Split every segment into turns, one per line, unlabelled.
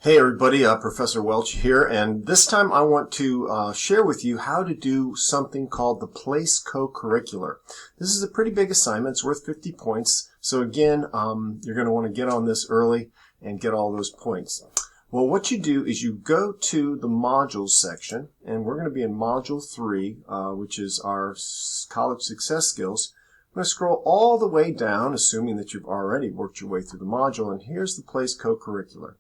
Hey everybody, Professor Welch here, and this time I want to share with you how to do something called the Place Co-curricular. This is a pretty big assignment. It's worth 50 points. So again, you're going to want to get on this early and get all those points. Well, what you do is you go to the modules section, and we're going to be in Module 3, which is our college success skills. I'm going to scroll all the way down, assuming that you've already worked your way through the module, and here's the Place Co-curricular.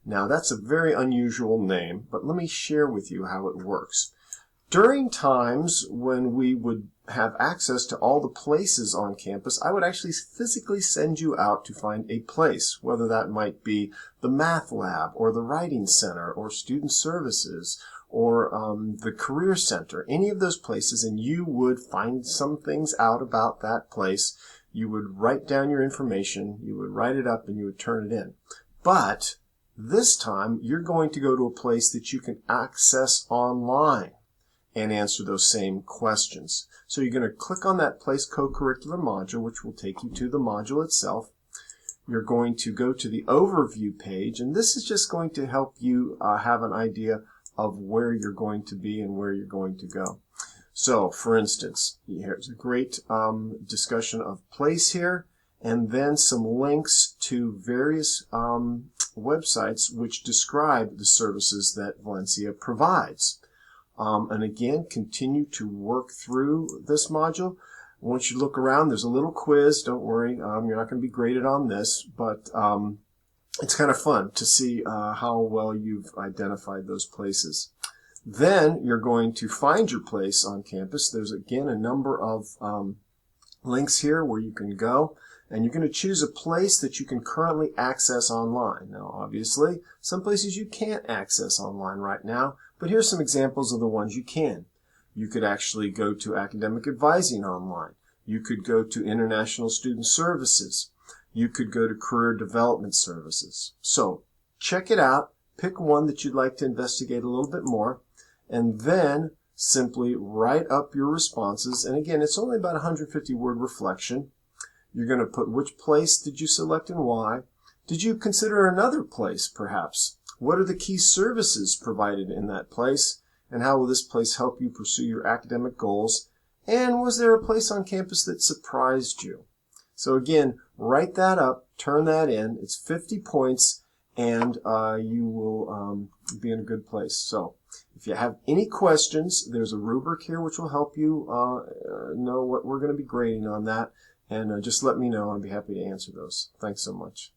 Now, that's a very unusual name, but let me share with you how it works. During times when we would have access to all the places on campus, I would actually physically send you out to find a place, whether that might be the math lab or the writing center or student services or the career center, any of those places, and you would find some things out about that place. You would write down your information, you would write it up, and you would turn it in. But this time, you're going to go to a place that you can access online and answer those same questions. So you're going to click on that Place Co-curricular module, which will take you to the module itself. You're going to go to the overview page, and this is just going to help you have an idea of where you're going to be and where you're going to go. So, for instance, here's a great discussion of place here, and then some links to various websites which describe the services that Valencia provides. And again, continue to work through this module. Once you look around, there's a little quiz. Don't worry, you're not going to be graded on this, but it's kind of fun to see how well you've identified those places. Then you're going to find your place on campus. There's again a number of links here where you can go. And you're going to choose a place that you can currently access online. Now, obviously, some places you can't access online right now, but here's some examples of the ones you can. You could actually go to academic advising online. You could go to international student services. You could go to career development services. So, check it out. Pick one that you'd like to investigate a little bit more, and then simply write up your responses. And again, it's only about a 150-word reflection. You're going to put which place did you select and why. Did you consider another place, perhaps? What are the key services provided in that place? And how will this place help you pursue your academic goals? And was there a place on campus that surprised you? So again, write that up, turn that in. It's 50 points, and you will be in a good place. So if you have any questions, there's a rubric here which will help you know what we're going to be grading on that. And just let me know. I'd be happy to answer those. Thanks so much.